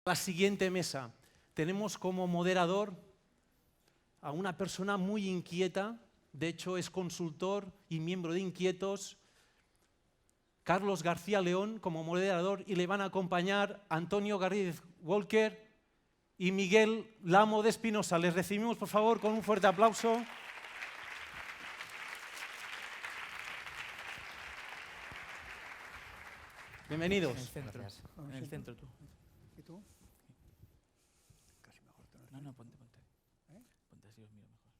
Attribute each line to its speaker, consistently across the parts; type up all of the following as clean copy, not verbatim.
Speaker 1: La siguiente mesa tenemos como moderador a una persona muy inquieta, de hecho es consultor y miembro de Inquietos, Carlos García León como moderador, y le van a acompañar Antonio Garrigues Walker y Miguel Lamo de Espinosa. Les recibimos por favor con un fuerte aplauso. Bienvenidos.
Speaker 2: En el centro.
Speaker 3: Gracias.
Speaker 2: En el centro tú.
Speaker 3: ¿Y tú?
Speaker 2: No, ponte.
Speaker 3: ¿Eh?
Speaker 2: Ponte así, os miro mejor.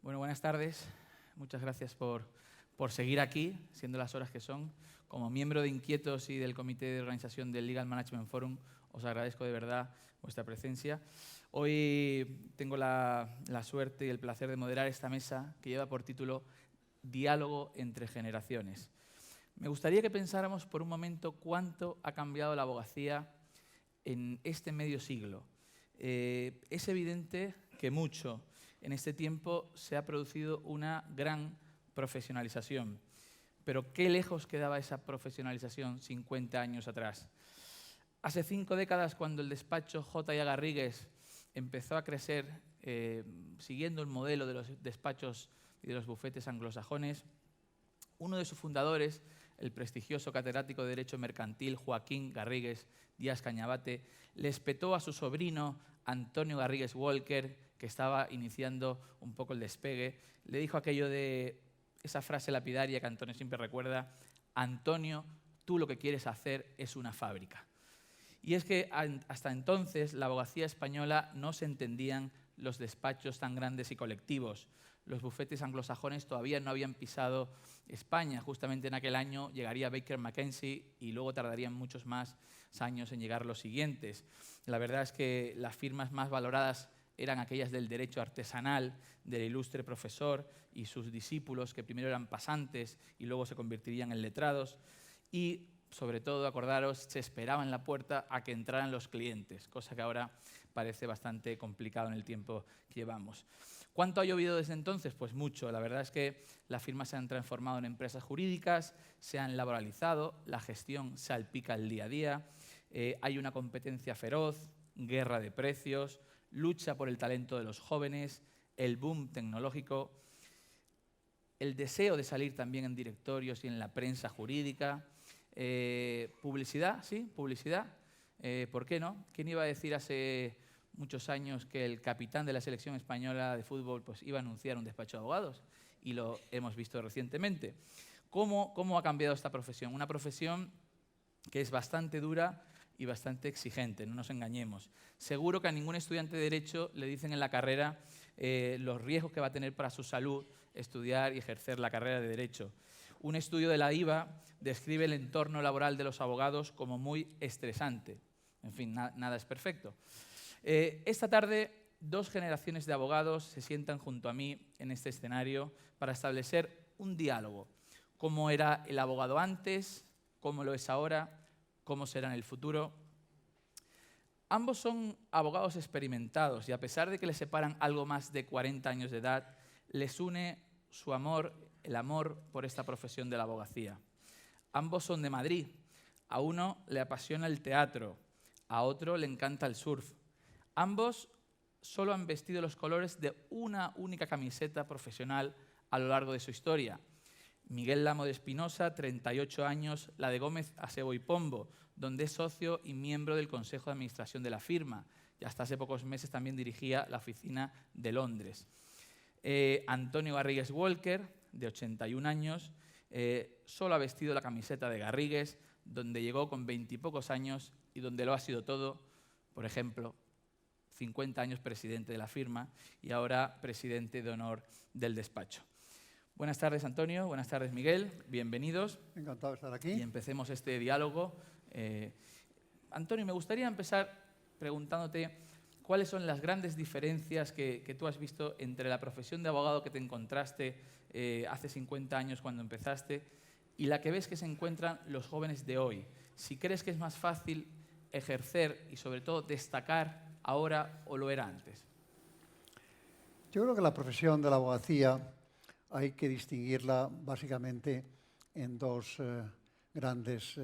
Speaker 2: Bueno, buenas tardes. Muchas gracias por seguir aquí, siendo las horas que son. Como miembro de Inquietos y del Comité de Organización del Legal Management Forum, os agradezco de verdad vuestra presencia. Hoy tengo la suerte y el placer de moderar esta mesa que lleva por título Diálogo entre generaciones. Me gustaría que pensáramos por un momento cuánto ha cambiado la abogacía en este medio siglo. Es evidente que mucho. En este tiempo se ha producido una gran profesionalización. Pero qué lejos quedaba esa profesionalización 50 años atrás. Hace 5 décadas, cuando el despacho J.A. Garrigues empezó a crecer siguiendo el modelo de los despachos y de los bufetes anglosajones, uno de sus fundadores, el prestigioso catedrático de Derecho Mercantil Joaquín Garrigues Díaz Cañabate, le espetó a su sobrino Antonio Garrigues Walker, que estaba iniciando un poco el despegue, le dijo aquello de esa frase lapidaria que Antonio siempre recuerda: Antonio, tú lo que quieres hacer es una fábrica. Y es que hasta entonces la abogacía española no se entendían los despachos tan grandes y colectivos. Los bufetes anglosajones todavía no habían pisado España. Justamente en aquel año llegaría Baker McKenzie y luego tardarían muchos más años en llegar los siguientes. La verdad es que las firmas más valoradas eran aquellas del derecho artesanal, del ilustre profesor y sus discípulos, que primero eran pasantes y luego se convertirían en letrados. Y, sobre todo, acordaros, se esperaba en la puerta a que entraran los clientes, cosa que ahora parece bastante complicado en el tiempo que llevamos. ¿Cuánto ha llovido desde entonces? Pues mucho. La verdad es que las firmas se han transformado en empresas jurídicas, se han laboralizado, la gestión salpica el día a día, hay una competencia feroz, guerra de precios, lucha por el talento de los jóvenes, el boom tecnológico, el deseo de salir también en directorios y en la prensa jurídica, publicidad, sí, publicidad, ¿por qué no? ¿Quién iba a decir hace muchos años que el capitán de la selección española de fútbol pues, iba a anunciar un despacho de abogados? Y lo hemos visto recientemente. ¿Cómo ha cambiado esta profesión? Una profesión que es bastante dura y bastante exigente, no nos engañemos. Seguro que a ningún estudiante de Derecho le dicen en la carrera los riesgos que va a tener para su salud estudiar y ejercer la carrera de Derecho. Un estudio de la IVA describe el entorno laboral de los abogados como muy estresante. En fin, nada es perfecto. Esta tarde, 2 generaciones de abogados se sientan junto a mí en este escenario para establecer un diálogo. ¿Cómo era el abogado antes? ¿Cómo lo es ahora? ¿Cómo será en el futuro? Ambos son abogados experimentados y a pesar de que les separan algo más de 40 años de edad, les une su amor, el amor por esta profesión de la abogacía. Ambos son de Madrid. A uno le apasiona el teatro, a otro le encanta el surf. Ambos solo han vestido los colores de una única camiseta profesional a lo largo de su historia. Miguel Lamo de Espinosa, 38 años, la de Gómez Asebo y Pombo, donde es socio y miembro del Consejo de Administración de la firma. Y hasta hace pocos meses también dirigía la oficina de Londres. Antonio Garrigues Walker, de 81 años, solo ha vestido la camiseta de Garrigues, donde llegó con 20 y pocos años y donde lo ha sido todo. Por ejemplo, 50 años presidente de la firma y ahora presidente de honor del despacho. Buenas tardes, Antonio. Buenas tardes, Miguel. Bienvenidos.
Speaker 3: Encantado de estar aquí.
Speaker 2: Y empecemos este diálogo. Antonio, me gustaría empezar preguntándote cuáles son las grandes diferencias que tú has visto entre la profesión de abogado que te encontraste hace 50 años cuando empezaste y la que ves que se encuentran los jóvenes de hoy. Si crees que es más fácil ejercer y, sobre todo, destacar ahora o lo era antes.
Speaker 3: Yo creo que la profesión de la abogacía hay que distinguirla básicamente en dos grandes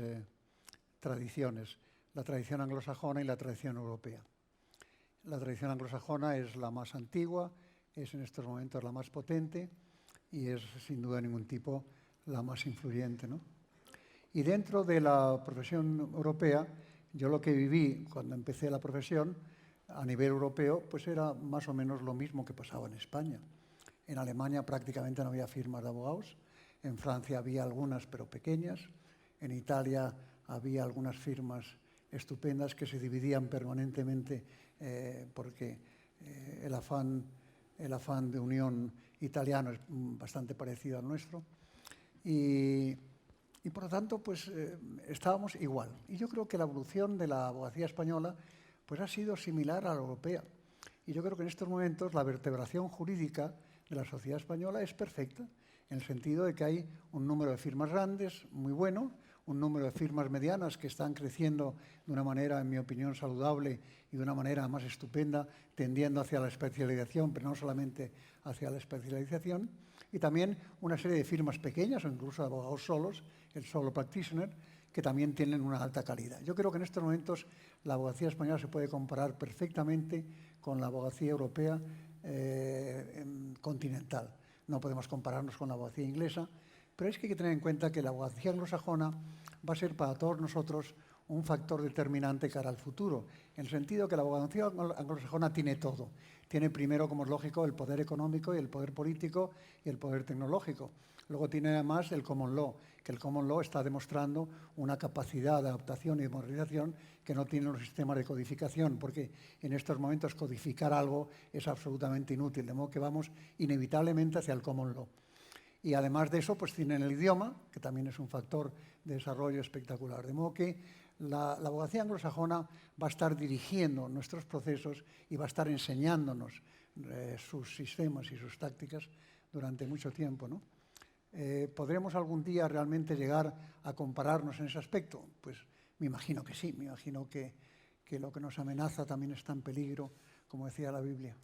Speaker 3: tradiciones, la tradición anglosajona y la tradición europea. La tradición anglosajona es la más antigua, es en estos momentos la más potente y es sin duda ningún tipo la más influyente, ¿no? Y dentro de la profesión europea, yo lo que viví cuando empecé la profesión a nivel europeo, pues era más o menos lo mismo que pasaba en España. En Alemania prácticamente no había firmas de abogados, en Francia había algunas pero pequeñas, en Italia había algunas firmas estupendas que se dividían permanentemente porque el afán de unión italiano es bastante parecido al nuestro. Y por lo tanto, pues estábamos igual. Y yo creo que la evolución de la abogacía española pues, ha sido similar a la europea. Y yo creo que en estos momentos la vertebración jurídica de la sociedad española es perfecta, en el sentido de que hay un número de firmas grandes muy bueno, un número de firmas medianas que están creciendo de una manera, en mi opinión, saludable y de una manera más estupenda, tendiendo hacia la especialización, pero no solamente hacia la especialización, y también una serie de firmas pequeñas o incluso de abogados solos, el solo practitioner, que también tienen una alta calidad. Yo creo que en estos momentos la abogacía española se puede comparar perfectamente con la abogacía europea continental. No podemos compararnos con la abogacía inglesa, pero es que hay que tener en cuenta que la abogacía anglosajona va a ser para todos nosotros un factor determinante cara al futuro, en el sentido que la abogacía anglosajona tiene todo. Tiene primero, como es lógico, el poder económico y el poder político y el poder tecnológico. Luego tiene además el common law, que el common law está demostrando una capacidad de adaptación y de modernización que no tienen los sistemas de codificación, porque en estos momentos codificar algo es absolutamente inútil, de modo que vamos inevitablemente hacia el common law. Y además de eso, pues tienen el idioma, que también es un factor de desarrollo espectacular. De modo que la abogacía anglosajona va a estar dirigiendo nuestros procesos y va a estar enseñándonos sus sistemas y sus tácticas durante mucho tiempo, ¿no? ¿Podremos algún día realmente llegar a compararnos en ese aspecto? Pues me imagino que sí, me imagino que lo que nos amenaza también está en peligro, como decía la Biblia.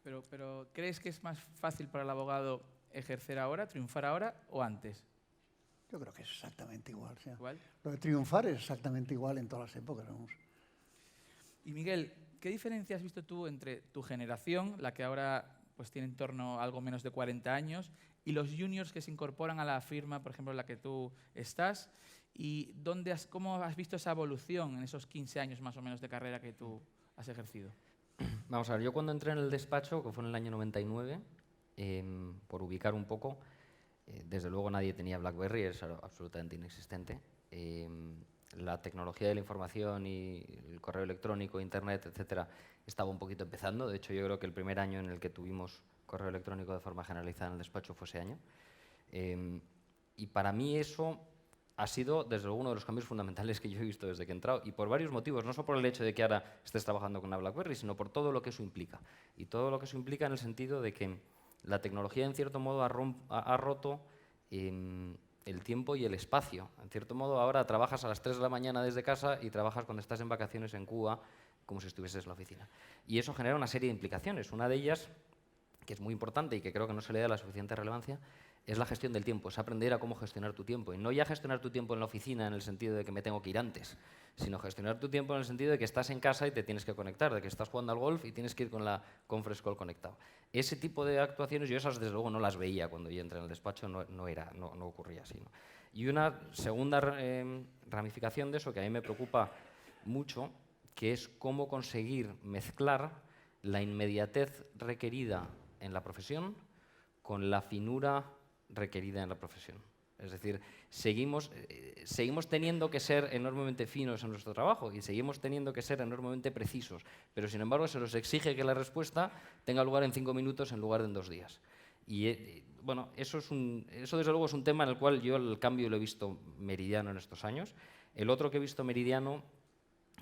Speaker 2: Pero ¿crees que es más fácil para el abogado ejercer ahora, triunfar ahora o antes?
Speaker 3: Yo creo que es exactamente igual. O sea,
Speaker 2: ¿Igual?
Speaker 3: lo de triunfar es exactamente igual en todas las épocas. Vamos.
Speaker 2: Y Miguel, ¿qué diferencia has visto tú entre tu generación, la que ahora pues, tiene en torno a algo menos de 40 años, y los juniors que se incorporan a la firma, por ejemplo, en la que tú estás? ¿Y cómo has visto esa evolución en esos 15 años más o menos de carrera que tú has ejercido?
Speaker 4: Vamos a ver, yo cuando entré en el despacho, que fue en el año 99, por ubicar un poco, desde luego nadie tenía BlackBerry, es absolutamente inexistente. La tecnología de la información y el correo electrónico, Internet, etcétera, estaba un poquito empezando. De hecho, yo creo que el primer año en el que tuvimos correo electrónico de forma generalizada en el despacho fue ese año. Y para mí eso ha sido, desde luego, uno de los cambios fundamentales que yo he visto desde que he entrado, y por varios motivos, no solo por el hecho de que ahora estés trabajando con una BlackBerry, sino por todo lo que eso implica. Y todo lo que eso implica en el sentido de que la tecnología, en cierto modo, ha roto el tiempo y el espacio. En cierto modo, ahora trabajas a las 3 de la mañana desde casa y trabajas cuando estás en vacaciones en Cuba, como si estuvieses en la oficina. Y eso genera una serie de implicaciones. Una de ellas, que es muy importante y que creo que no se le da la suficiente relevancia, es la gestión del tiempo, es aprender a cómo gestionar tu tiempo. Y no ya gestionar tu tiempo en la oficina en el sentido de que me tengo que ir antes, sino gestionar tu tiempo en el sentido de que estás en casa y te tienes que conectar, de que estás jugando al golf y tienes que ir con la conference call conectado. Ese tipo de actuaciones, yo esas desde luego no las veía cuando yo entré en el despacho, no ocurría así, ¿no? Y una segunda ramificación de eso que a mí me preocupa mucho, que es cómo conseguir mezclar la inmediatez requerida en la profesión con la finura requerida en la profesión. Es decir, seguimos teniendo que ser enormemente finos en nuestro trabajo y seguimos teniendo que ser enormemente precisos, pero sin embargo se nos exige que la respuesta tenga lugar en 5 minutos en lugar de en 2 días. Y bueno, eso desde luego es un tema en el cual yo el cambio lo he visto meridiano en estos años. El otro que he visto meridiano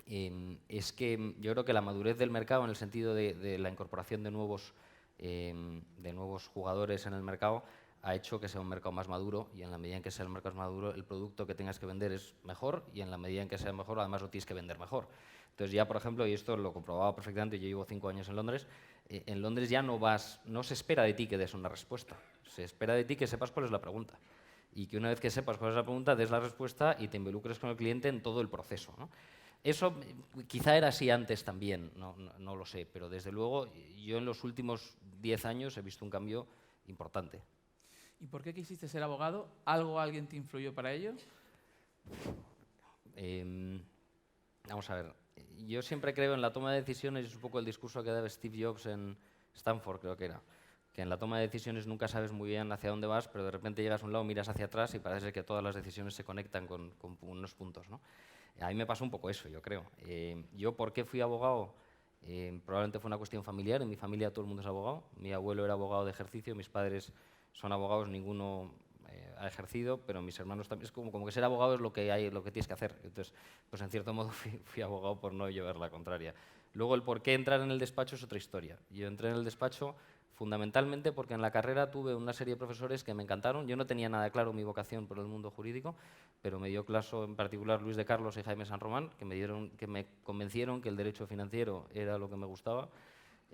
Speaker 4: es que yo creo que la madurez del mercado en el sentido de la incorporación de nuevos jugadores en el mercado ha hecho que sea un mercado más maduro, y en la medida en que sea el mercado más maduro, el producto que tengas que vender es mejor, y en la medida en que sea mejor, además lo tienes que vender mejor. Entonces ya, por ejemplo, y esto lo comprobaba perfectamente, yo llevo 5 años en Londres ya no se espera de ti que des una respuesta, Se espera de ti que sepas cuál es la pregunta. Y que una vez que sepas cuál es la pregunta, des la respuesta y te involucres con el cliente en todo el proceso, ¿no? Eso quizá era así antes también, no lo sé, pero desde luego yo en los últimos 10 años he visto un cambio importante.
Speaker 2: ¿Y por qué quisiste ser abogado? ¿Alguien te influyó para ello?
Speaker 4: Vamos a ver, yo siempre creo en la toma de decisiones, es un poco el discurso que daba Steve Jobs en Stanford, creo que era, que en la toma de decisiones nunca sabes muy bien hacia dónde vas, pero de repente llegas a un lado, miras hacia atrás y parece que todas las decisiones se conectan con unos puntos, ¿no? A mí me pasó un poco eso, yo creo. Yo, ¿por qué fui abogado? Probablemente fue una cuestión familiar. En mi familia todo el mundo es abogado. Mi abuelo era abogado de ejercicio, mis padres son abogados, ninguno ha ejercido, pero mis hermanos también. Es como que ser abogado es lo que tienes que hacer. Entonces, pues en cierto modo fui abogado por no llevar la contraria. Luego, el por qué entrar en el despacho es otra historia. Yo entré en el despacho fundamentalmente porque en la carrera tuve una serie de profesores que me encantaron. Yo no tenía nada claro mi vocación por el mundo jurídico, pero me dio clase en particular Luis de Carlos y Jaime San Román, que me convencieron que el derecho financiero era lo que me gustaba,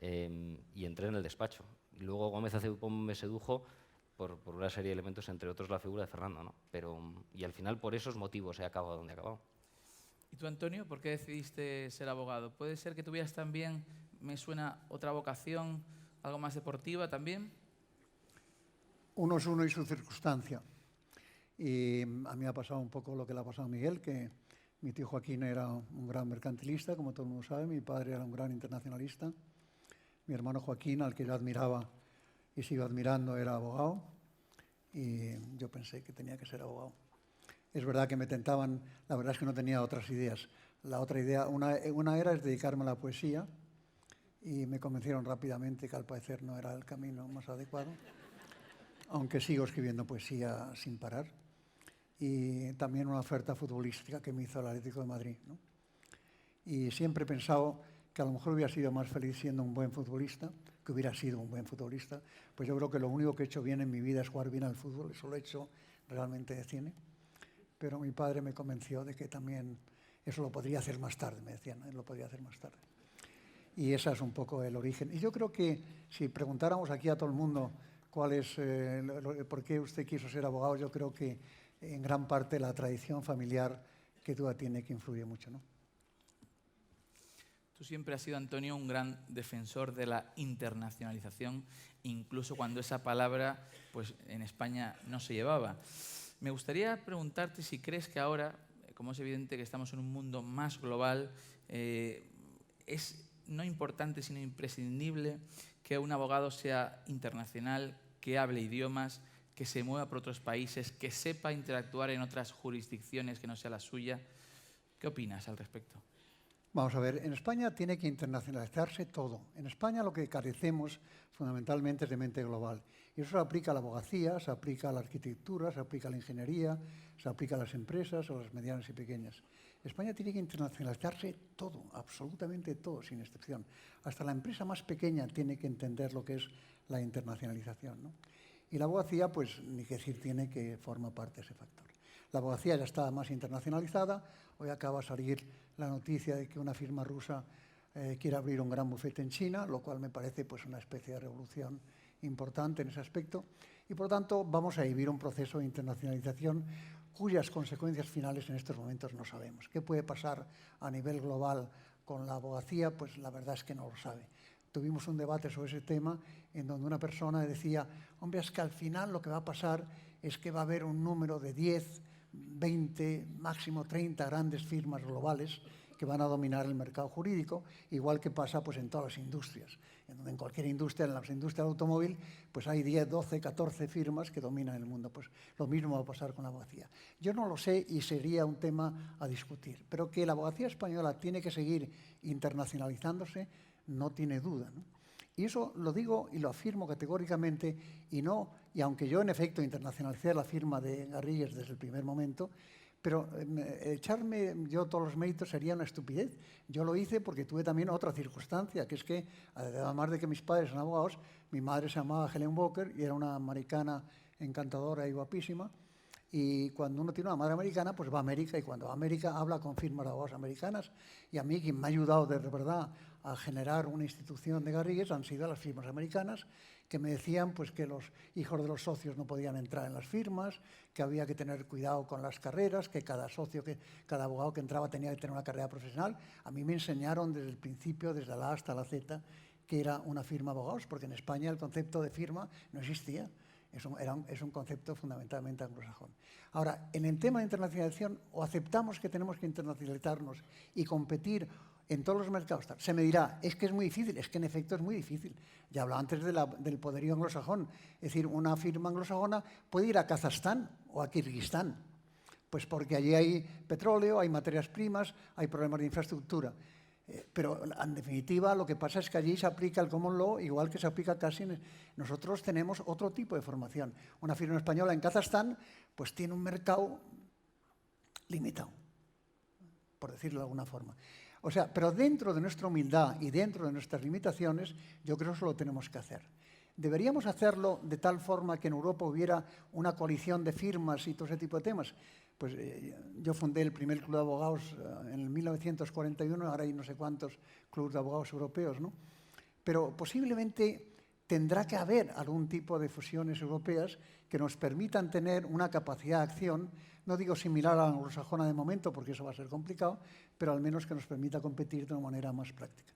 Speaker 4: y entré en el despacho. Y luego Gómez Aceupón me sedujo por una serie de elementos, entre otros la figura de Fernando, ¿no? Y al final por esos motivos he acabado donde he acabado.
Speaker 2: ¿Y tú, Antonio, por qué decidiste ser abogado? ¿Puede ser que tuvieras también, me suena, otra vocación, algo más deportiva también?
Speaker 3: Uno es uno y su circunstancia. Y a mí me ha pasado un poco lo que le ha pasado a Miguel, que mi tío Joaquín era un gran mercantilista, como todo el mundo sabe, mi padre era un gran internacionalista, mi hermano Joaquín, al que yo admiraba y sigo admirando, era abogado, y yo pensé que tenía que ser abogado. Es verdad que me tentaban, la verdad es que no tenía otras ideas. La otra idea, una era es dedicarme a la poesía, y me convencieron rápidamente que al parecer no era el camino más adecuado, aunque sigo escribiendo poesía sin parar. Y también una oferta futbolística que me hizo el Atlético de Madrid, ¿no? Y siempre he pensado que a lo mejor hubiera sido más feliz siendo un buen futbolista, que hubiera sido un buen futbolista. Pues yo creo que lo único que he hecho bien en mi vida es jugar bien al fútbol, eso lo he hecho realmente de cine. Pero mi padre me convenció de que también eso lo podría hacer más tarde, me decían, lo podría hacer más tarde. Y ese es un poco el origen. Y yo creo que si preguntáramos aquí a todo el mundo cuál es, por qué usted quiso ser abogado, yo creo que en gran parte la tradición familiar que duda tiene que influye mucho, ¿no?
Speaker 2: Tú siempre has sido, Antonio, un gran defensor de la internacionalización, incluso cuando esa palabra pues, en España no se llevaba. Me gustaría preguntarte si crees que ahora, como es evidente que estamos en un mundo más global, es no importante sino imprescindible que un abogado sea internacional, que hable idiomas, que se mueva por otros países, que sepa interactuar en otras jurisdicciones que no sea la suya. ¿Qué opinas al respecto?
Speaker 3: Vamos a ver, en España tiene que internacionalizarse todo. En España lo que carecemos fundamentalmente es de mente global. Y eso se aplica a la abogacía, se aplica a la arquitectura, se aplica a la ingeniería, se aplica a las empresas, a las medianas y pequeñas. España tiene que internacionalizarse todo, absolutamente todo, sin excepción. Hasta la empresa más pequeña tiene que entender lo que es la internacionalización, ¿no? Y la abogacía, pues, ni que decir tiene que forma parte de ese factor. La abogacía ya está más internacionalizada. Hoy acaba de salir la noticia de que una firma rusa quiere abrir un gran bufete en China, lo cual me parece pues, una especie de revolución importante en ese aspecto. Y por lo tanto vamos a vivir un proceso de internacionalización cuyas consecuencias finales en estos momentos no sabemos. ¿Qué puede pasar a nivel global con la abogacía? Pues la verdad es que no lo sabe. Tuvimos un debate sobre ese tema en donde una persona decía, hombre, es que al final lo que va a pasar es que va a haber un número de 10, 20, máximo 30 grandes firmas globales que van a dominar el mercado jurídico, igual que pasa pues, en todas las industrias. En cualquier industria, en la industria del automóvil, pues hay 10, 12, 14 firmas que dominan el mundo. Pues lo mismo va a pasar con la abogacía. Yo no lo sé y sería un tema a discutir, pero que la abogacía española tiene que seguir internacionalizándose, no tiene duda, ¿no? Y eso lo digo y lo afirmo categóricamente, y aunque yo en efecto internacionalicé la firma de Garrigues desde el primer momento, pero echarme yo todos los méritos sería una estupidez. Yo lo hice porque tuve también otra circunstancia, que es que, además de que mis padres son abogados, mi madre se llamaba Helen Walker y era una americana encantadora y guapísima. Y cuando uno tiene una madre americana, pues va a América, y cuando va a América habla con firmas de abogados americanas. Y a mí, quien me ha ayudado de verdad a generar una institución de Garrigues han sido las firmas americanas, que me decían pues, que los hijos de los socios no podían entrar en las firmas, que había que tener cuidado con las carreras, que cada socio, cada abogado que entraba tenía que tener una carrera profesional. A mí me enseñaron desde el principio, desde la A hasta la Z, que era una firma de abogados, porque en España el concepto de firma no existía. Es un concepto fundamentalmente anglosajón. Ahora, en el tema de internacionalización, o aceptamos que tenemos que internacionalizarnos y competir en todos los mercados. Se me dirá, es que es muy difícil, es que en efecto es muy difícil. Ya hablaba antes del poderío anglosajón. Es decir, una firma anglosajona puede ir a Kazajstán o a Kirguistán, pues porque allí hay petróleo, hay materias primas, hay problemas de infraestructura. Pero en definitiva lo que pasa es que allí se aplica el common law igual que se aplica casi nosotros tenemos otro tipo de formación. Una firma española en Kazajstán pues tiene un mercado limitado, por decirlo de alguna forma. O sea, pero dentro de nuestra humildad y dentro de nuestras limitaciones, yo creo que eso lo tenemos que hacer. ¿Deberíamos hacerlo de tal forma que en Europa hubiera una coalición de firmas y todo ese tipo de temas? Pues yo fundé el primer club de abogados en el 1941, ahora hay no sé cuántos clubes de abogados europeos, ¿no? Pero posiblemente tendrá que haber algún tipo de fusiones europeas que nos permitan tener una capacidad de acción, no digo similar a la anglosajona de momento, porque eso va a ser complicado, pero al menos que nos permita competir de una manera más práctica.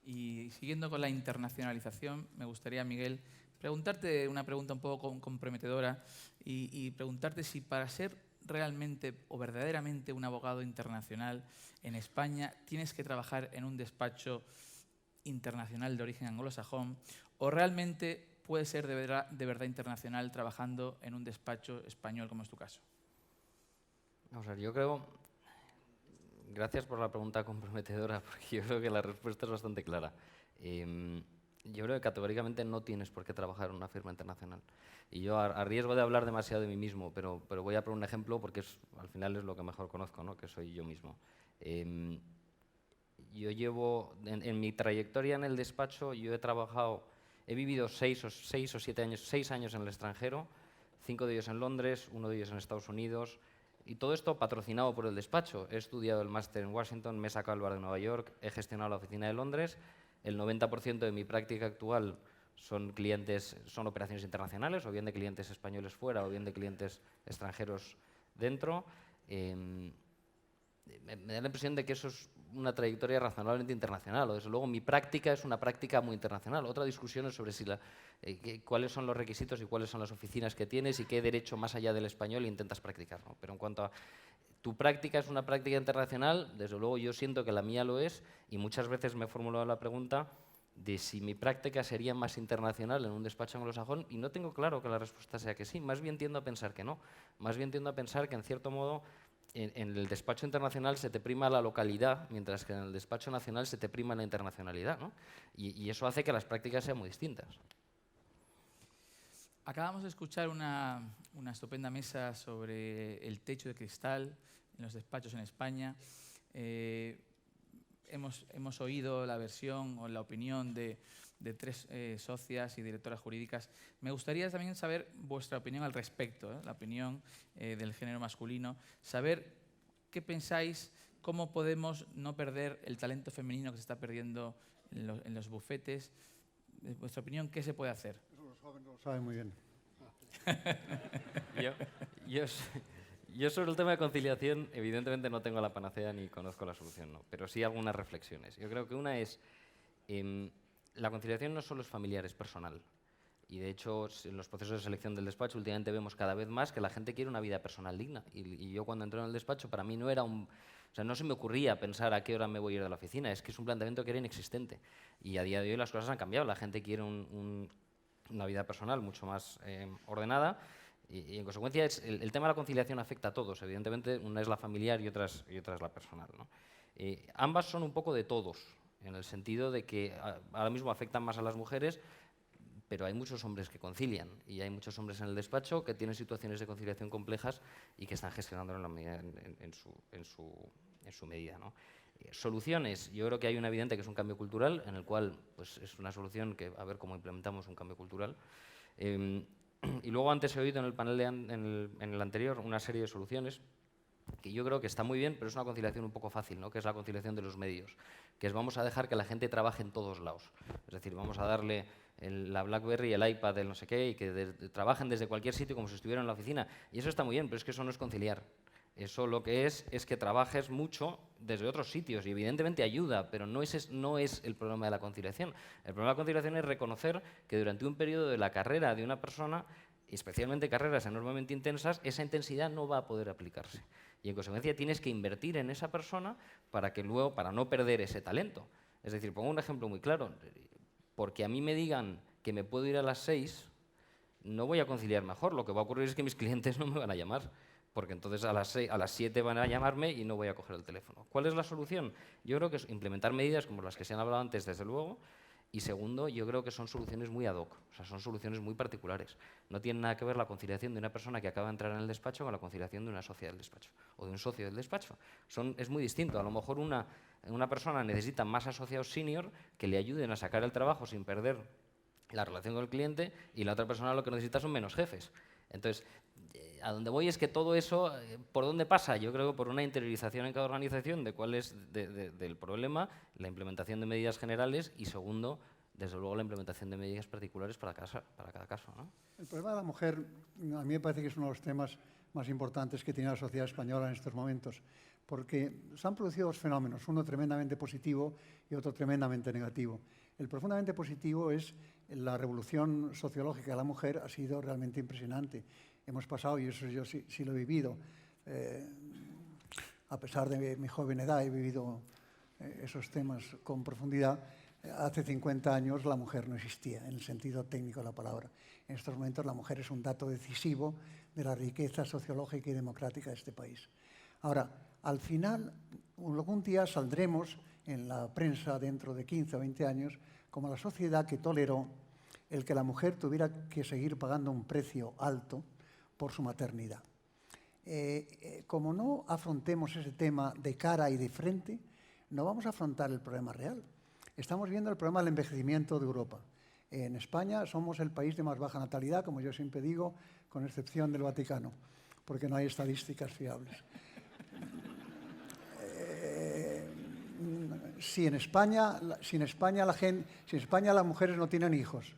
Speaker 2: Y siguiendo con la internacionalización, me gustaría, Miguel, preguntarte una pregunta un poco comprometedora y preguntarte si para ser realmente o verdaderamente un abogado internacional en España tienes que trabajar en un despacho internacional de origen anglosajón o realmente puedes ser de verdad internacional trabajando en un despacho español como es tu caso.
Speaker 4: Vamos a ver, yo creo... Gracias por la pregunta comprometedora, porque yo creo que la respuesta es bastante clara. Yo creo que categóricamente no tienes por qué trabajar en una firma internacional. Y yo, a riesgo de hablar demasiado de mí mismo, pero voy a poner un ejemplo porque al final es lo que mejor conozco, ¿no? Que soy yo mismo. Yo llevo, en mi trayectoria en el despacho, yo he vivido 6 o 7 años, 6 años en el extranjero, 5 de ellos en Londres, 1 de ellos en Estados Unidos, y todo esto patrocinado por el despacho. He estudiado el máster en Washington, me he sacado el bar de Nueva York, he gestionado la oficina de Londres. El 90% de mi práctica actual son operaciones internacionales, o bien de clientes españoles fuera, o bien de clientes extranjeros dentro. Me da la impresión de que eso es una trayectoria razonablemente internacional, o desde luego mi práctica es una práctica muy internacional. Otra discusión es sobre cuáles son los requisitos y cuáles son las oficinas que tienes y qué derecho más allá del español intentas practicar, ¿no? Pero en cuanto a tu práctica es una práctica internacional, desde luego yo siento que la mía lo es, y muchas veces me he formulado la pregunta de si mi práctica sería más internacional en un despacho anglosajón, y no tengo claro que la respuesta sea que sí, más bien tiendo a pensar que no. Más bien tiendo a pensar que, en cierto modo, en el despacho internacional se te prima la localidad, mientras que en el despacho nacional se te prima la internacionalidad, ¿no? Y eso hace que las prácticas sean muy distintas.
Speaker 2: Acabamos de escuchar una estupenda mesa sobre el techo de cristal en los despachos en España. Hemos oído la versión o la opinión de 3 socias y directoras jurídicas. Me gustaría también saber vuestra opinión al respecto, la opinión del género masculino, saber qué pensáis, cómo podemos no perder el talento femenino que se está perdiendo en los bufetes. Vuestra opinión, ¿qué se puede hacer?
Speaker 3: Eso los jóvenes lo saben muy bien.
Speaker 4: Yo sobre el tema de conciliación, evidentemente no tengo la panacea ni conozco la solución, ¿no? Pero sí algunas reflexiones. Yo creo que una es, la conciliación no solo es familiar, es personal. Y de hecho, en los procesos de selección del despacho últimamente vemos cada vez más que la gente quiere una vida personal digna. Y yo cuando entré en el despacho, para mí no era no se me ocurría pensar a qué hora me voy a ir de la oficina. Es que es un planteamiento que era inexistente. Y a día de hoy las cosas han cambiado. La gente quiere una vida personal mucho más ordenada. Y en consecuencia, el tema de la conciliación afecta a todos. Evidentemente, una es la familiar y otra es la personal, ¿no? Ambas son un poco de todos, en el sentido de que ahora mismo afectan más a las mujeres, pero hay muchos hombres que concilian y hay muchos hombres en el despacho que tienen situaciones de conciliación complejas y que están gestionándolo en su medida, ¿no? Soluciones, yo creo que hay una evidente que es un cambio cultural, en el cual pues, es una solución que a ver cómo implementamos un cambio cultural. Y luego antes he oído en el panel, en el anterior, una serie de soluciones que yo creo que está muy bien, pero es una conciliación un poco fácil, ¿no? Que es la conciliación de los medios, que es vamos a dejar que la gente trabaje en todos lados. Es decir, vamos a darle la BlackBerry, el iPad, el no sé qué, y que trabajen desde cualquier sitio como si estuvieran en la oficina. Y eso está muy bien, pero es que eso no es conciliar. Eso lo que es que trabajes mucho desde otros sitios y evidentemente ayuda, pero no es el problema de la conciliación. El problema de la conciliación es reconocer que durante un periodo de la carrera de una persona, especialmente carreras enormemente intensas, esa intensidad no va a poder aplicarse. Y en consecuencia tienes que invertir en esa persona para no perder ese talento. Es decir, pongo un ejemplo muy claro. Porque a mí me digan que me puedo ir a las 6, no voy a conciliar mejor. Lo que va a ocurrir es que mis clientes no me van a llamar, porque entonces a las 7 van a llamarme y no voy a coger el teléfono. ¿Cuál es la solución? Yo creo que es implementar medidas como las que se han hablado antes, desde luego, y segundo, yo creo que son soluciones muy ad hoc, o sea, son soluciones muy particulares. No tiene nada que ver la conciliación de una persona que acaba de entrar en el despacho con la conciliación de una socia del despacho o de un socio del despacho. Es muy distinto. A lo mejor una persona necesita más asociados senior que le ayuden a sacar el trabajo sin perder la relación con el cliente, y la otra persona lo que necesita son menos jefes. Entonces, a donde voy es que todo eso, ¿por dónde pasa? Yo creo que por una interiorización en cada organización de cuál es del problema, la implementación de medidas generales y, segundo, desde luego, la implementación de medidas particulares para cada caso, ¿no?
Speaker 3: El problema de la mujer, a mí me parece que es uno de los temas más importantes que tiene la sociedad española en estos momentos, porque se han producido dos fenómenos, uno tremendamente positivo y otro tremendamente negativo. El profundamente positivo es la revolución sociológica de la mujer, ha sido realmente impresionante. Hemos pasado, y eso yo sí lo he vivido, a pesar de mi joven edad, he vivido esos temas con profundidad. Hace 50 años la mujer no existía, en el sentido técnico de la palabra. En estos momentos la mujer es un dato decisivo de la riqueza sociológica y democrática de este país. Ahora, al final, algún día saldremos en la prensa dentro de 15 o 20 años como la sociedad que toleró el que la mujer tuviera que seguir pagando un precio alto por su maternidad. Como no afrontemos ese tema de cara y de frente, no vamos a afrontar el problema real. Estamos viendo el problema del envejecimiento de Europa. En España somos el país de más baja natalidad, como yo siempre digo, con excepción del Vaticano, porque no hay estadísticas fiables. Si en España las mujeres no tienen hijos,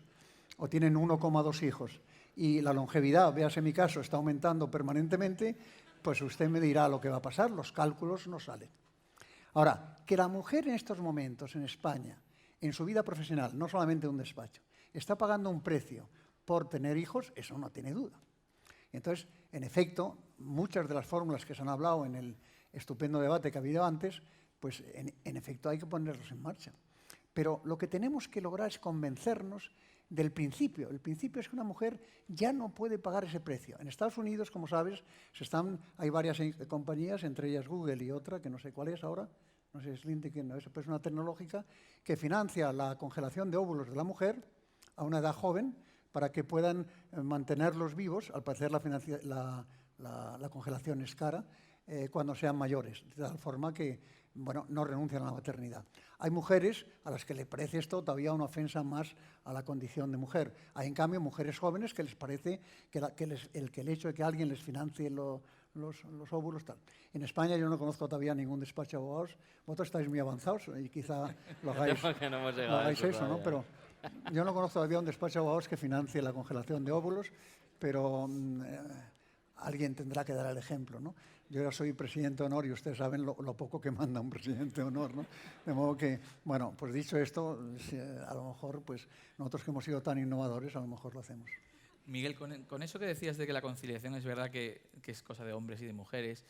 Speaker 3: o tienen 1,2 hijos, y la longevidad, véase mi caso, está aumentando permanentemente, pues usted me dirá lo que va a pasar, los cálculos no salen. Ahora, que la mujer en estos momentos en España, en su vida profesional, no solamente un despacho, está pagando un precio por tener hijos, eso no tiene duda. Entonces, en efecto, muchas de las fórmulas que se han hablado en el estupendo debate que ha habido antes, pues en efecto hay que ponerlos en marcha. Pero lo que tenemos que lograr es convencernos del principio. El principio es que una mujer ya no puede pagar ese precio. En Estados Unidos, como sabes, hay varias compañías, entre ellas Google y otra, que no sé cuál es ahora, no sé si es LinkedIn, no es, pero es una tecnológica que financia la congelación de óvulos de la mujer a una edad joven para que puedan mantenerlos vivos. Al parecer la congelación es cara cuando sean mayores, de tal forma que no renuncian a la maternidad. Hay mujeres a las que les parece esto todavía una ofensa más a la condición de mujer. Hay, en cambio, mujeres jóvenes que les parece que el hecho de que alguien les financie los óvulos, tal. En España yo no conozco todavía ningún despacho de abogados. Vosotros estáis muy avanzados y quizá lo hagáis eso, ¿no? Pero yo no conozco todavía un despacho de abogados que financie la congelación de óvulos, pero alguien tendrá que dar el ejemplo, ¿no? Yo ya soy presidente de honor y ustedes saben lo poco que manda un presidente de honor, ¿no? De modo que, bueno, pues dicho esto, a lo mejor, pues nosotros que hemos sido tan innovadores, a lo mejor lo hacemos.
Speaker 2: Miguel, con eso que decías de que la conciliación es verdad que es cosa de hombres y de mujeres,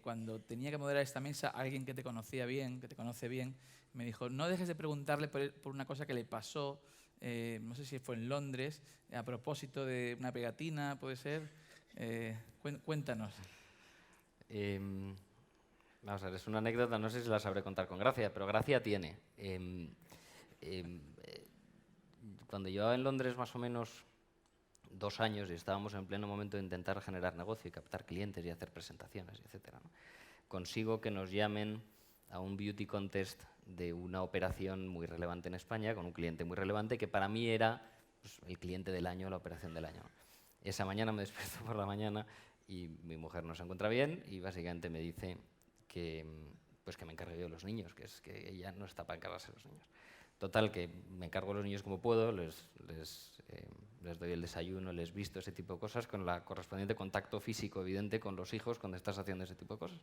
Speaker 2: cuando tenía que moderar esta mesa, alguien que te conocía bien, que te conoce bien, me dijo, no dejes de preguntarle por una cosa que le pasó, no sé si fue en Londres, a propósito de una pegatina, puede ser. Cuéntanos.
Speaker 4: Vamos a ver, es una anécdota, no sé si la sabré contar con gracia, pero gracia tiene. Cuando llevaba en Londres más o menos 2 años y estábamos en pleno momento de intentar generar negocio y captar clientes y hacer presentaciones, etc., ¿no? Consigo que nos llamen a un beauty contest de una operación muy relevante en España, con un cliente muy relevante, que para mí era pues, el cliente del año, la operación del año, ¿no? Esa mañana me despierto por la mañana Y mi mujer no se encuentra bien y básicamente me dice que, pues que me encargue yo de los niños, que es que ella no está para encargarse de los niños. Total, que me encargo de los niños como puedo, les doy el desayuno, les visto, ese tipo de cosas, con la correspondiente contacto físico evidente con los hijos cuando estás haciendo ese tipo de cosas.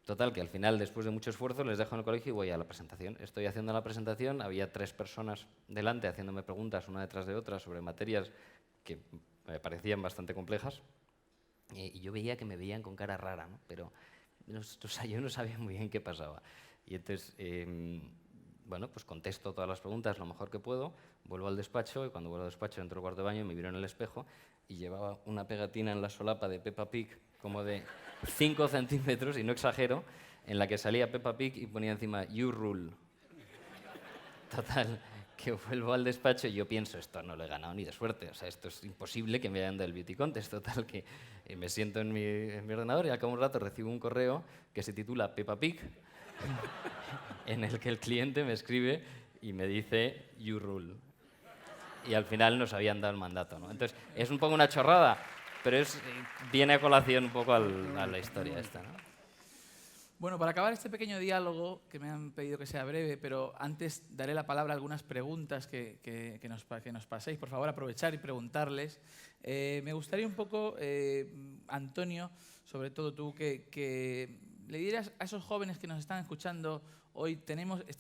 Speaker 4: Total, que al final, después de mucho esfuerzo, les dejo en el colegio y voy a la presentación. Estoy haciendo la presentación, había 3 personas delante haciéndome preguntas una detrás de otra sobre materias que me parecían bastante complejas y yo veía que me veían con cara rara, ¿no? Pero yo no sabía muy bien qué pasaba. Y entonces, bueno, pues contesto todas las preguntas lo mejor que puedo, vuelvo al despacho y cuando vuelvo al despacho entro al cuarto de baño y me miro en el espejo y llevaba una pegatina en la solapa de Peppa Pig como de 5 centímetros, y no exagero, en la que salía Peppa Pig y ponía encima "You rule". Total, que vuelvo al despacho y yo pienso, esto no lo he ganado ni de suerte, o sea, esto es imposible que me hayan dado el beauty contest. Total, que me siento en mi ordenador y al cabo de un rato recibo un correo que se titula Peppa Pig, en el que el cliente me escribe y me dice "You rule". Y al final nos habían dado el mandato, ¿no? Entonces, es un poco una chorrada, pero viene a colación un poco a la historia esta, ¿no?
Speaker 2: Bueno, para acabar este pequeño diálogo, que me han pedido que sea breve, pero antes daré la palabra a algunas preguntas que nos paséis. Por favor, aprovechar y preguntarles. Me gustaría un poco, Antonio, sobre todo tú, que le dieras a esos jóvenes que nos están escuchando hoy,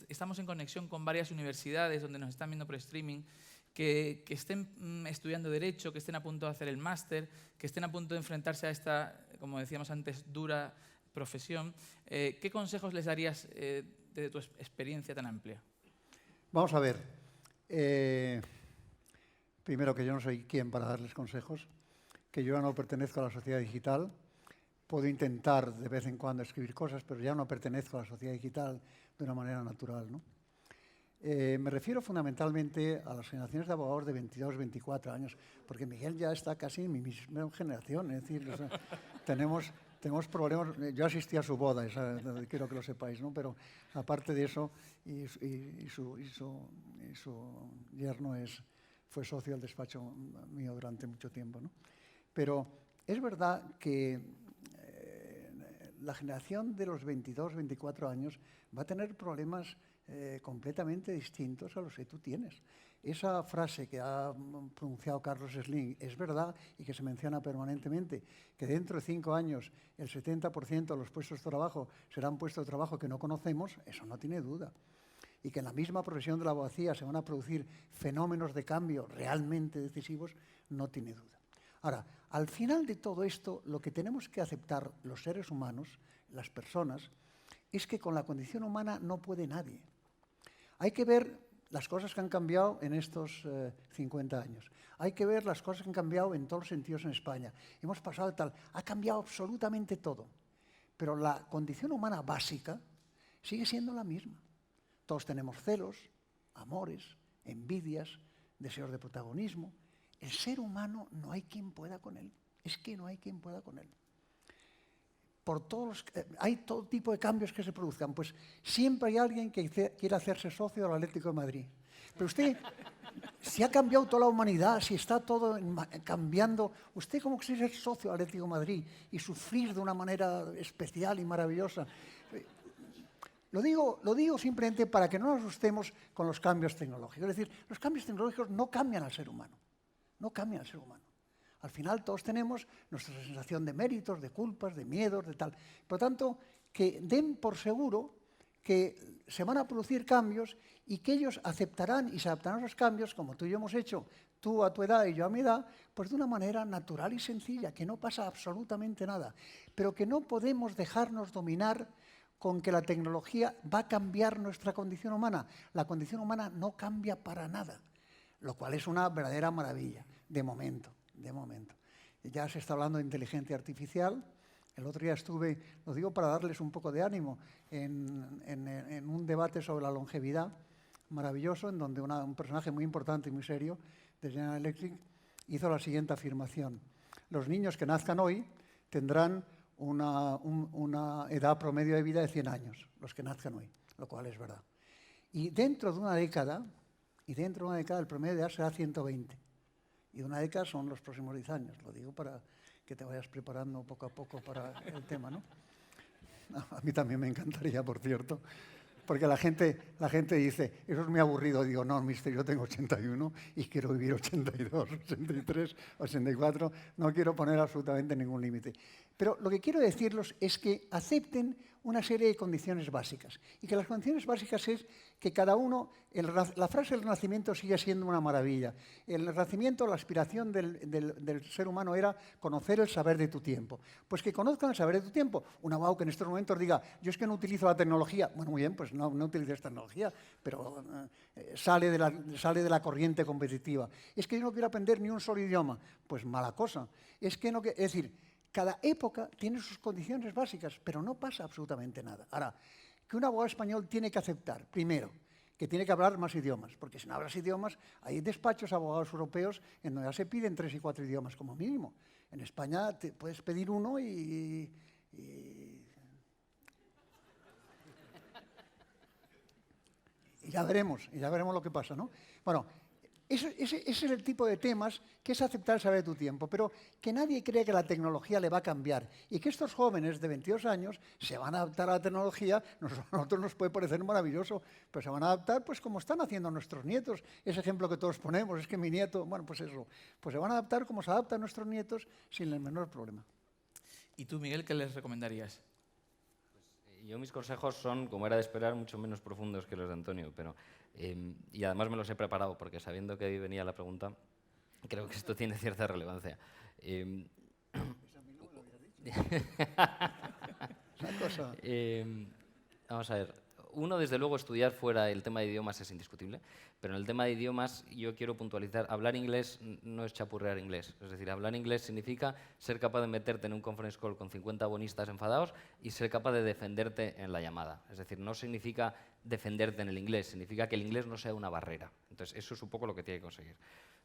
Speaker 2: estamos en conexión con varias universidades donde nos están viendo por streaming, que estén estudiando Derecho, que estén a punto de hacer el máster, que estén a punto de enfrentarse a esta, como decíamos antes, dura profesión. ¿Qué consejos les darías desde tu experiencia tan amplia?
Speaker 3: Vamos a ver. Primero, que yo no soy quien para darles consejos, que yo ya no pertenezco a la sociedad digital. Puedo intentar de vez en cuando escribir cosas, pero ya no pertenezco a la sociedad digital de una manera natural, ¿no? Me refiero fundamentalmente a las generaciones de abogados de 22, 24 años, porque Miguel ya está casi en mi misma generación, es decir, o sea, tenemos problemas. Yo asistí a su boda, quiero que lo sepáis, ¿no? Pero aparte de eso, y su yerno fue socio del despacho mío durante mucho tiempo, ¿no? Pero es verdad que la generación de los 22, 24 años va a tener problemas completamente distintos a los que tú tienes. Esa frase que ha pronunciado Carlos Slim es verdad y que se menciona permanentemente, que dentro de 5 años el 70% de los puestos de trabajo serán puestos de trabajo que no conocemos, eso no tiene duda. Y que en la misma profesión de la abogacía se van a producir fenómenos de cambio realmente decisivos, no tiene duda. Ahora, al final de todo esto, lo que tenemos que aceptar los seres humanos, las personas, es que con la condición humana no puede nadie. Hay que ver las cosas que han cambiado en estos 50 años. Hay que ver las cosas que han cambiado en todos los sentidos en España. Hemos pasado de tal, ha cambiado absolutamente todo. Pero la condición humana básica sigue siendo la misma. Todos tenemos celos, amores, envidias, deseos de protagonismo. El ser humano no hay quien pueda con él. Es que no hay quien pueda con él. Hay todo tipo de cambios que se produzcan. Pues siempre hay alguien que quiere hacerse socio del Atlético de Madrid. Pero usted, si ha cambiado toda la humanidad, si está todo cambiando, ¿usted cómo quiere ser socio del Atlético de Madrid y sufrir de una manera especial y maravillosa? Lo digo simplemente para que no nos asustemos con los cambios tecnológicos. Es decir, los cambios tecnológicos no cambian al ser humano. No cambian al ser humano. Al final todos tenemos nuestra sensación de méritos, de culpas, de miedos, de tal. Por lo tanto, que den por seguro que se van a producir cambios y que ellos aceptarán y se adaptarán a esos cambios, como tú y yo hemos hecho, tú a tu edad y yo a mi edad, pues de una manera natural y sencilla, que no pasa absolutamente nada. Pero que no podemos dejarnos dominar con que la tecnología va a cambiar nuestra condición humana. La condición humana no cambia para nada, lo cual es una verdadera maravilla, de momento. Ya se está hablando de inteligencia artificial. El otro día estuve, lo digo para darles un poco de ánimo, en un debate sobre la longevidad maravilloso, en donde un personaje muy importante y muy serio de General Electric hizo la siguiente afirmación. Los niños que nazcan hoy tendrán una edad promedio de vida de 100 años, los que nazcan hoy, lo cual es verdad. Y dentro de una década el promedio de edad será 120. Y una década son los próximos 10 años, lo digo para que te vayas preparando poco a poco para el tema, ¿no? A mí también me encantaría, por cierto, porque la gente dice, eso es muy aburrido. Digo, no, mister, yo tengo 81 y quiero vivir 82, 83, 84, no quiero poner absolutamente ningún límite. Pero lo que quiero decirles es que acepten una serie de condiciones básicas. Y que las condiciones básicas es que cada uno, la frase del Renacimiento sigue siendo una maravilla. El Renacimiento, la aspiración del ser humano era conocer el saber de tu tiempo. Pues que conozcan el saber de tu tiempo. Un abogado que en estos momentos diga, yo es que no utilizo la tecnología. Bueno, muy bien, pues no utilices tecnología, pero sale de la corriente competitiva. Es que yo no quiero aprender ni un solo idioma. Pues mala cosa. Es decir, cada época tiene sus condiciones básicas, pero no pasa absolutamente nada. Ahora, que un abogado español tiene que aceptar, primero, que tiene que hablar más idiomas, porque si no hablas idiomas, hay despachos abogados europeos en donde ya se piden 3 y 4 idiomas como mínimo. En España te puedes pedir uno y ya veremos lo que pasa, ¿no? Bueno, ese es el tipo de temas que es aceptar el saber de tu tiempo, pero que nadie cree que la tecnología le va a cambiar y que estos jóvenes de 22 años se van a adaptar a la tecnología. A nosotros nos puede parecer maravilloso, pero se van a adaptar pues como están haciendo nuestros nietos. Ese ejemplo que todos ponemos, es que mi nieto, bueno, pues eso, pues se van a adaptar como se adaptan nuestros nietos sin el menor problema.
Speaker 2: ¿Y tú, Miguel, qué les recomendarías?
Speaker 4: Yo mis consejos son, como era de esperar, mucho menos profundos que los de Antonio, pero y además me los he preparado porque sabiendo que ahí venía la pregunta, creo que esto tiene cierta relevancia. Vamos a ver. Uno, desde luego, estudiar fuera el tema de idiomas es indiscutible, pero en el tema de idiomas yo quiero puntualizar, hablar inglés no es chapurrear inglés. Es decir, hablar inglés significa ser capaz de meterte en un conference call con 50 bonistas enfadados y ser capaz de defenderte en la llamada. Es decir, no significa defenderte en el inglés, significa que el inglés no sea una barrera. Entonces, eso es un poco lo que tiene que conseguir.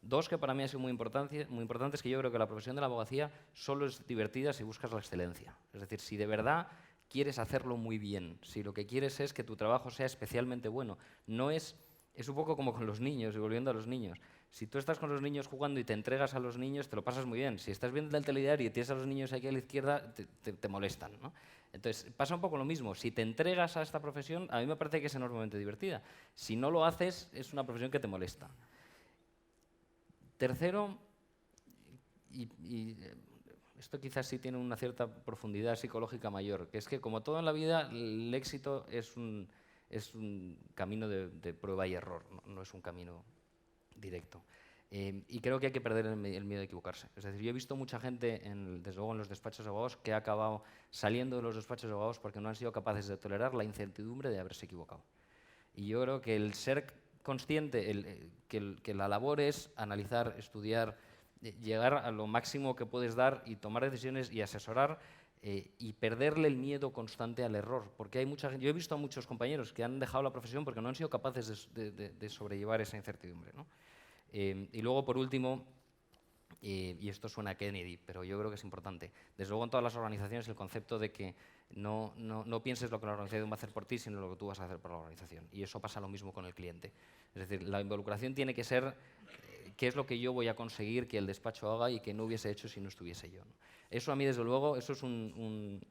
Speaker 4: Dos, que para mí ha sido muy importante, es que yo creo que la profesión de la abogacía solo es divertida si buscas la excelencia. Es decir, si de verdad quieres hacerlo muy bien, si lo que quieres es que tu trabajo sea especialmente bueno. No es un poco como con los niños, y volviendo a los niños. Si tú estás con los niños jugando y te entregas a los niños, te lo pasas muy bien. Si estás viendo el telediario y tienes a los niños aquí a la izquierda, te molestan, ¿no? Entonces, pasa un poco lo mismo. Si te entregas a esta profesión, a mí me parece que es enormemente divertida. Si no lo haces, es una profesión que te molesta. Tercero, esto quizás sí tiene una cierta profundidad psicológica mayor, que es que, como todo en la vida, el éxito es un camino de prueba y error, no es un camino directo. Y creo que hay que perder el miedo a equivocarse. Es decir, yo he visto mucha gente, desde luego en los despachos de abogados, que ha acabado saliendo de los despachos de abogados porque no han sido capaces de tolerar la incertidumbre de haberse equivocado. Y yo creo que el ser consciente, que la labor es analizar, estudiar, llegar a lo máximo que puedes dar y tomar decisiones y asesorar y perderle el miedo constante al error. Porque hay mucha gente, yo he visto a muchos compañeros que han dejado la profesión porque no han sido capaces de sobrellevar esa incertidumbre, ¿no? Y luego, por último, y esto suena a Kennedy, pero yo creo que es importante, desde luego en todas las organizaciones el concepto de que no pienses lo que la organización va a hacer por ti, sino lo que tú vas a hacer por la organización. Y eso pasa lo mismo con el cliente. Es decir, la involucración tiene que ser qué es lo que yo voy a conseguir que el despacho haga y que no hubiese hecho si no estuviese yo, ¿no? Eso a mí, desde luego, eso es un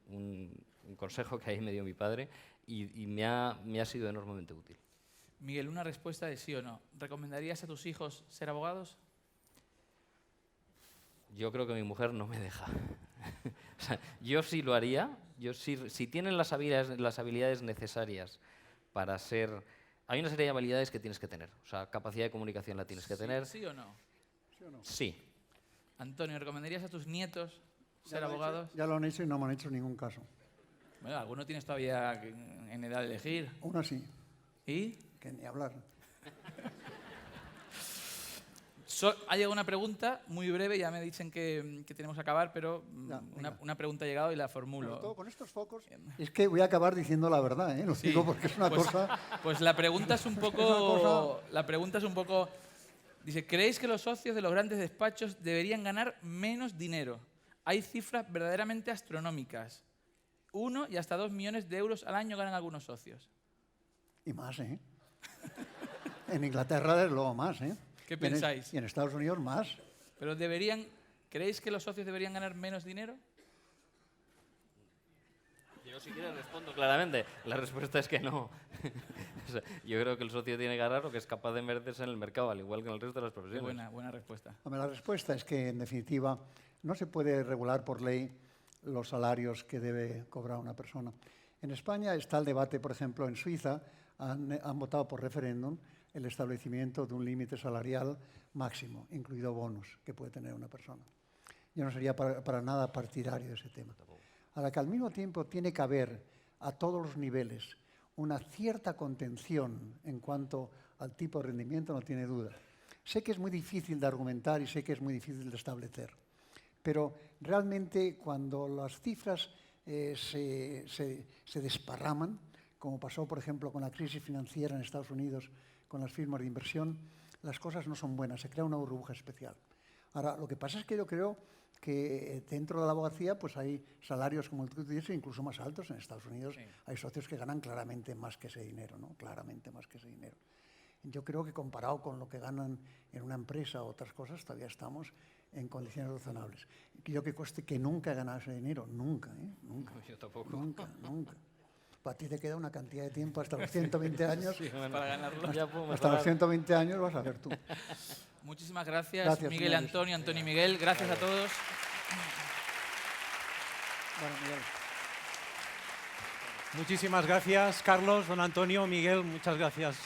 Speaker 4: consejo que ahí me dio mi padre y me ha sido enormemente útil.
Speaker 2: Miguel, una respuesta de sí o no. ¿Recomendarías a tus hijos ser abogados?
Speaker 4: Yo creo que mi mujer no me deja. O sea, yo sí lo haría. Si tienen las habilidades necesarias para ser... Hay una serie de habilidades que tienes que tener. O sea, capacidad de comunicación la tienes que tener.
Speaker 2: ¿Sí o no?
Speaker 3: ¿Sí o no?
Speaker 4: Sí.
Speaker 2: Antonio, ¿recomendarías a tus nietos ser abogados?
Speaker 3: Ya lo han hecho y no me han hecho ningún caso.
Speaker 2: Bueno, alguno tienes todavía en edad de elegir.
Speaker 3: Uno sí,
Speaker 2: ¿Y?
Speaker 3: que ni hablar.
Speaker 2: Ha llegado una pregunta muy breve, ya me dicen que tenemos que acabar, pero
Speaker 3: Ya,
Speaker 2: una pregunta ha llegado y la
Speaker 3: Sobre
Speaker 2: formulo.
Speaker 3: todo con estos focos, es que voy a acabar diciendo la verdad, ¿eh? Lo
Speaker 2: Sí.
Speaker 3: digo porque es una
Speaker 2: Pues-
Speaker 3: cosa...
Speaker 2: Pues la pregunta es un poco... La pregunta es un poco... Dice, ¿creéis que los socios de los grandes despachos deberían ganar menos dinero? Hay cifras verdaderamente astronómicas. 1 y hasta 2 millones de euros al año ganan algunos socios.
Speaker 3: Y más, ¿eh? En Inglaterra, desde luego, más, ¿eh?
Speaker 2: ¿Qué pensáis?
Speaker 3: Y en Estados Unidos, más.
Speaker 2: Pero deberían ¿Creéis que los socios deberían ganar menos dinero?
Speaker 4: Yo si quieres respondo claramente. La respuesta es que no. O sea, yo creo que el socio tiene que ganar lo que es capaz de merecerse en el mercado, al igual que en el resto de las
Speaker 2: Qué
Speaker 4: profesiones.
Speaker 2: buena respuesta.
Speaker 3: Hombre, la respuesta es que, en definitiva, no se puede regular por ley los salarios que debe cobrar una persona. En España está el debate, por ejemplo, en Suiza han votado por referéndum el establecimiento de un límite salarial máximo, incluido bonus, que puede tener una persona. Yo no sería para nada partidario de ese tema. Ahora que al mismo tiempo tiene que haber a todos los niveles una cierta contención en cuanto al tipo de rendimiento, no tiene duda. Sé que es muy difícil de argumentar y sé que es muy difícil de establecer, pero realmente cuando las cifras se desparraman, como pasó, por ejemplo, con la crisis financiera en Estados Unidos, con las firmas de inversión, las cosas no son buenas, se crea una burbuja especial. Ahora, lo que pasa es que yo creo que dentro de la abogacía pues hay salarios, como el que tú dices, incluso más altos. En Estados Unidos sí. Hay socios que ganan claramente más que ese dinero, ¿no? Claramente más que ese dinero. Yo creo que comparado con lo que ganan en una empresa o otras cosas, todavía estamos en condiciones razonables. Yo que nunca he ganado ese dinero, nunca, ¿eh? Nunca.
Speaker 4: Yo tampoco.
Speaker 3: Nunca, nunca. Para ti te queda una cantidad de tiempo hasta los 120 años.
Speaker 4: Sí, bueno,
Speaker 2: para ganarlo.
Speaker 3: Hasta los 120 años vas a ver tú.
Speaker 2: Muchísimas gracias, Miguel,
Speaker 3: señores.
Speaker 2: Antonio, Antonio y Miguel. Gracias a todos.
Speaker 3: Bueno, Miguel.
Speaker 1: Muchísimas gracias, Carlos, don Antonio, Miguel, muchas gracias.